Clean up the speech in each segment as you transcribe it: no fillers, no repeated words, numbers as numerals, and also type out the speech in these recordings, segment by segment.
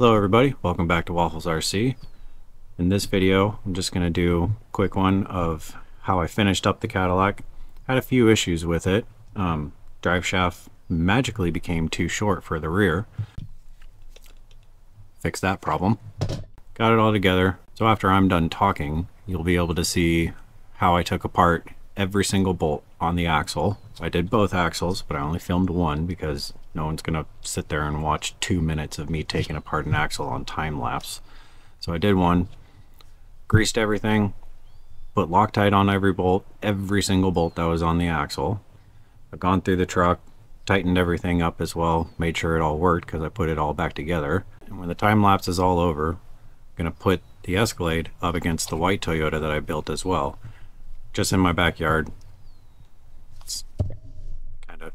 Hello everybody, welcome back to Waffles RC. In this video, I'm just going to do a quick one of how I finished up the Cadillac. Had a few issues with it. Drive shaft magically became too short for the rear. Fixed that problem. Got it all together. So after I'm done talking, you'll be able to see how I took apart every single bolt on the axle. I did both axles, but I only filmed one because no one's gonna sit there and watch 2 minutes of me taking apart an axle on time lapse. So I did one, greased everything, put Loctite on every bolt, every single bolt that was on the axle. I've gone through the truck, tightened everything up as well, made sure it all worked because I put it all back together. And when the time lapse is all over, I'm gonna put the Escalade up against the white Toyota that I built as well, just in my backyard. It's kind of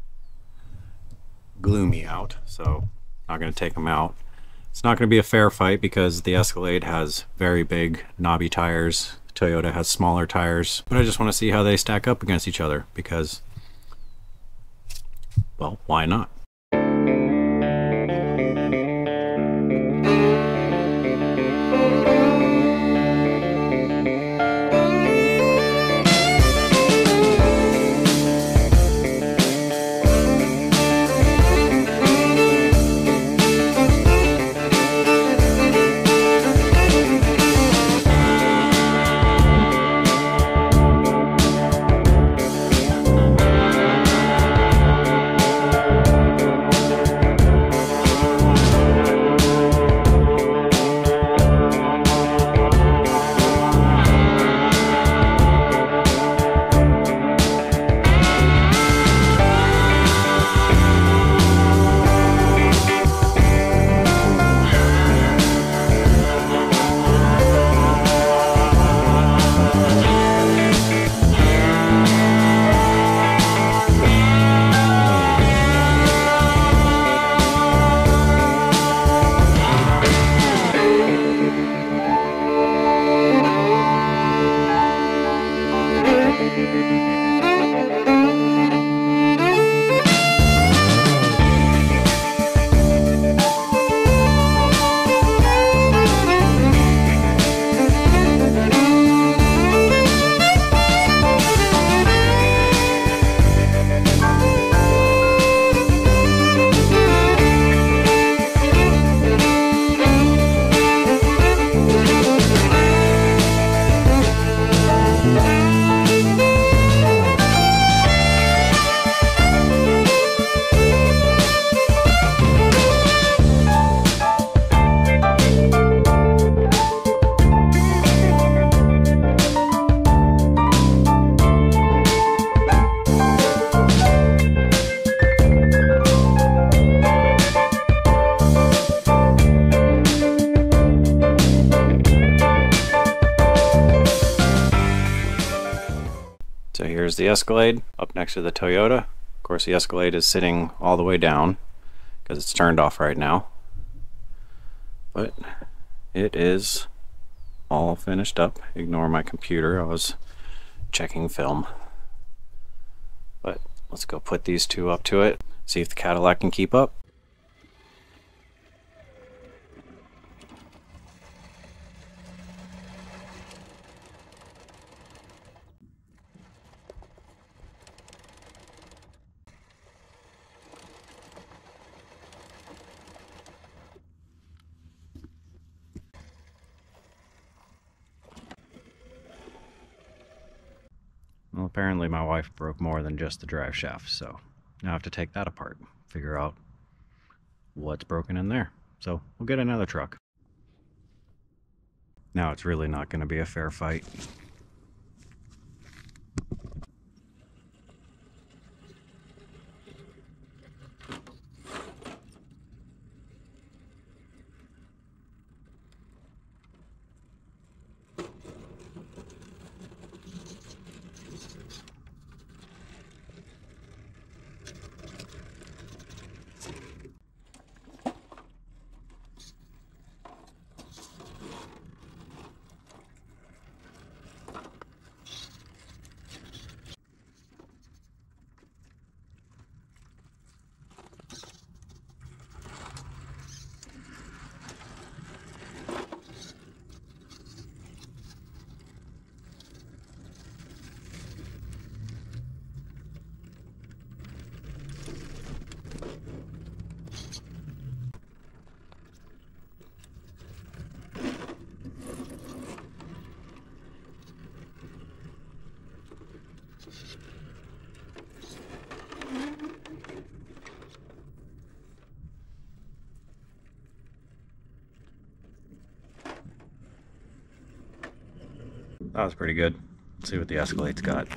gloomy out, so not going to take them out. It's not going to be a fair fight because the Escalade has very big knobby tires, Toyota has smaller tires, but I just want to see how they stack up against each other because, well, why not? So here's the Escalade up next to the Toyota. Of course, the Escalade is sitting all the way down because it's turned off right now. But it is all finished up. Ignore my computer, I was checking film. But let's go put these two up to it, see if the Cadillac can keep up. Well, apparently my wife broke more than just the drive shaft, so now I have to take that apart, figure out what's broken in there. So we'll get another truck. Now it's really not going to be a fair fight. That was pretty good. Let's see what the Escalade's got.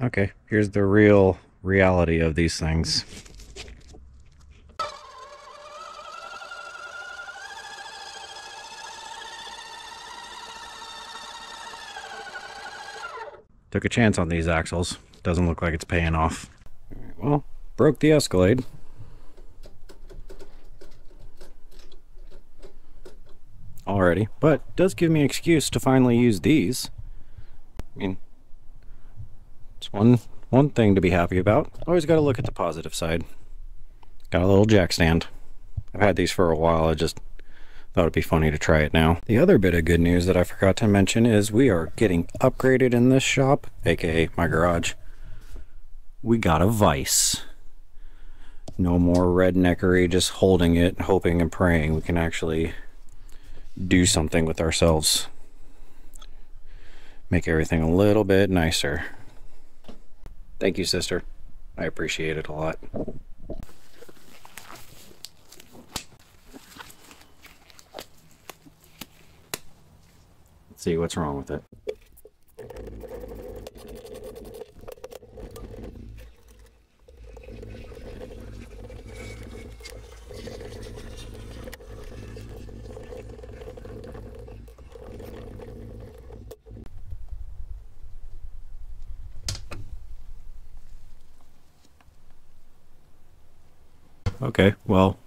Okay, here's the real reality of these things. Took a chance on these axles. Doesn't look like it's paying off. Well, broke the Escalade. Already, but does give me an excuse to finally use these. I mean, it's one thing to be happy about. Always got to look at the positive side. Got a little jack stand. I've had these for a while. I just thought it'd be funny to try it now. The other bit of good news that I forgot to mention is we are getting upgraded in this shop, aka my garage. We got a vise. No more redneckery, just holding it, hoping and praying we can actually do something with ourselves. Make everything a little bit nicer. Thank you, sister. I appreciate it a lot. Let's see what's wrong with it. Okay, well,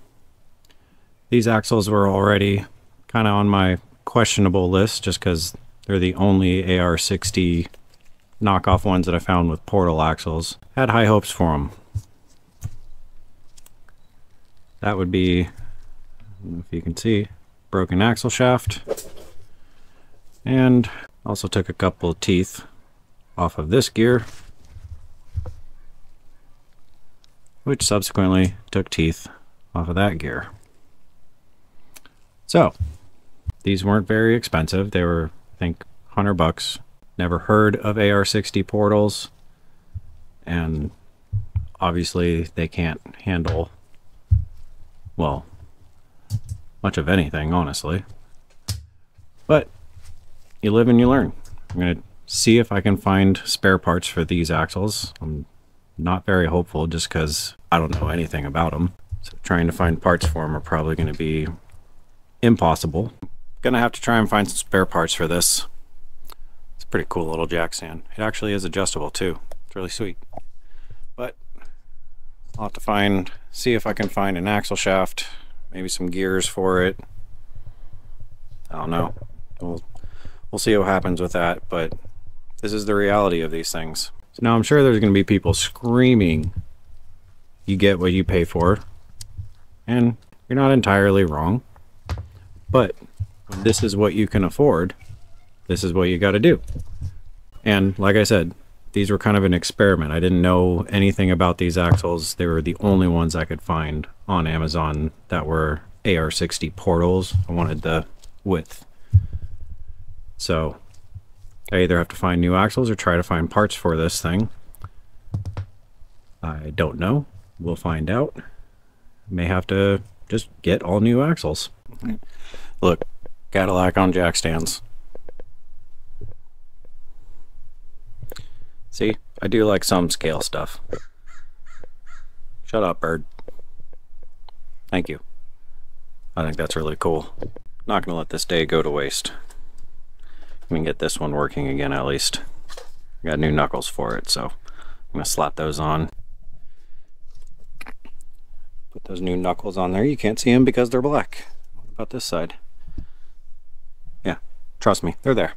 these axles were already kind of on my questionable list just because they're the only AR60 knockoff ones that I found with portal axles. Had high hopes for them. That would be, I don't know if you can see, broken axle shaft. And also took a couple of teeth off of this gear, which subsequently took teeth off of that gear. So, these weren't very expensive. They were, I think, $100. Never heard of AR60 portals, and obviously they can't handle, well, much of anything, honestly. But you live and you learn. I'm going to see if I can find spare parts for these axles. I'm not very hopeful just because I don't know anything about them. So trying to find parts for them are probably going to be impossible. Gonna have to try and find some spare parts for this. It's a pretty cool little jack stand. It actually is adjustable too. It's really sweet. But I'll have to see if I can find an axle shaft, maybe some gears for it. I don't know. We'll see what happens with that, but this is the reality of these things. So now I'm sure there's going to be people screaming, you get what you pay for. And You're not entirely wrong, but when this is what you can afford, this is what you got to do. And like I said, these were kind of an experiment. I didn't know anything about these axles. They were the only ones I could find on Amazon that were AR60 portals. I wanted the width. So I either have to find new axles or try to find parts for this thing. I don't know. We'll find out. May have to just get all new axles. Look, Cadillac on jack stands. See, I do like some scale stuff. Shut up, bird. Thank you. I think that's really cool. Not gonna let this day go to waste. We can get this one working again at least. I got new knuckles for it, so I'm gonna slap those on. Put those new knuckles on there. You can't see them because they're black. What about this side? Yeah, trust me, they're there.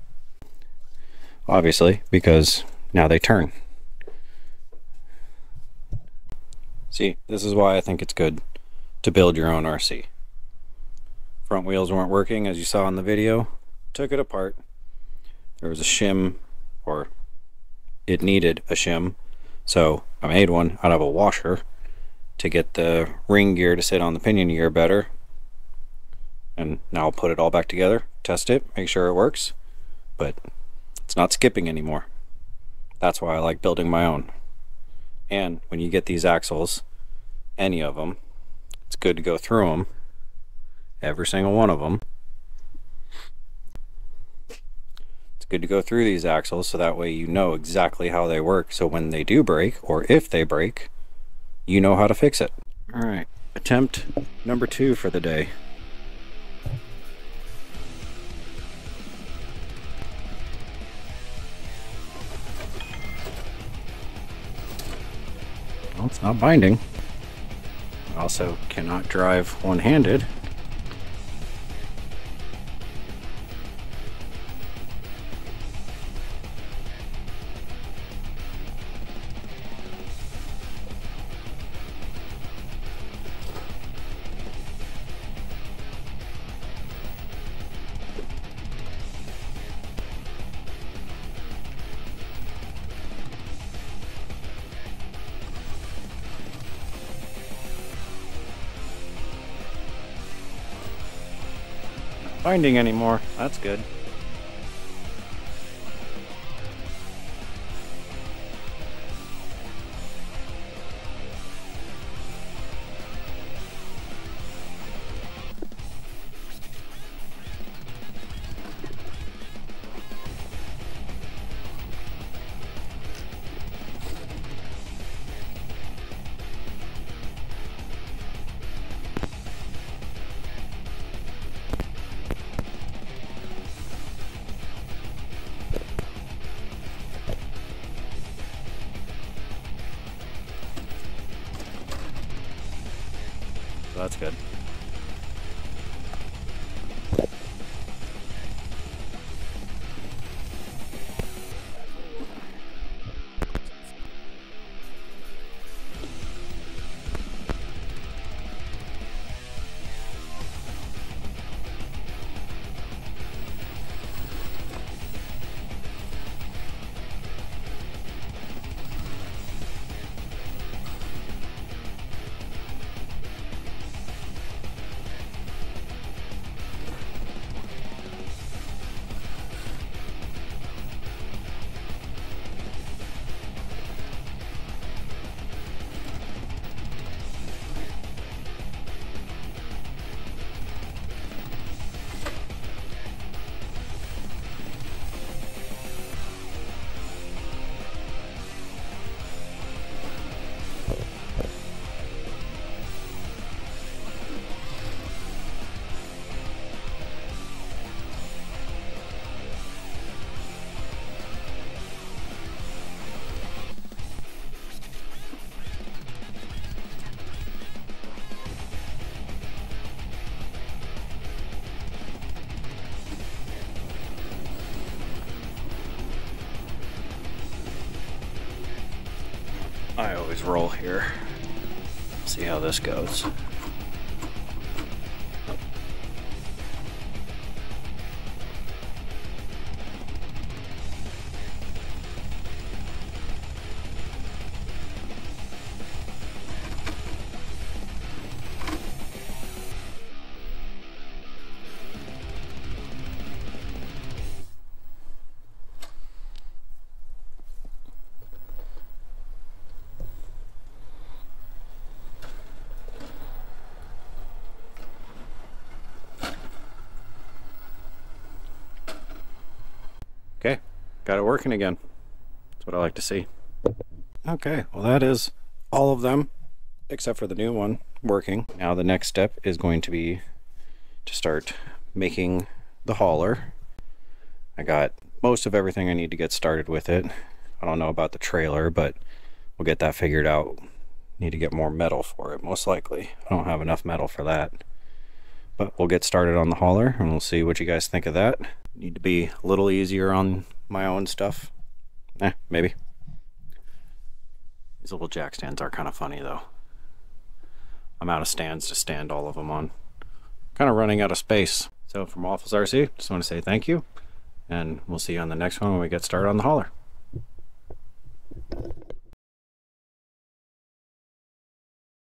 Obviously, because now they turn. See, this is why I think it's good to build your own RC. Front wheels weren't working, as you saw in the video. Took it apart. There was a shim, or it needed a shim, so I made one out of a washer to get the ring gear to sit on the pinion gear better. And now I'll put it all back together, test it, make sure it works, but it's not skipping anymore. That's why I like building my own. And when you get these axles, any of them, it's good to go through them, every single one of them. It's good to go through these axles so that way you know exactly how they work, so when they do break, or if they break, you know how to fix it. Alright, attempt number 2 for the day. Well, it's not binding. I also cannot drive one-handed. Binding anymore. That's good. So that's good. I always roll here. See how this goes. got it working again. That's what I like to see. Okay, well that is all of them, except for the new one, working. Now the next step is going to be to start making the hauler. I got most of everything I need to get started with it. I don't know about the trailer, but we'll get that figured out. Need to get more metal for it, most likely. I don't have enough metal for that. But we'll get started on the hauler and we'll see what you guys think of that. Need to be a little easier on my own stuff. Maybe. These little jack stands are kind of funny though. I'm out of stands to stand all of them on. Kind of running out of space. So from Waffles RC, just want to say thank you. And we'll see you on the next one when we get started on the hauler.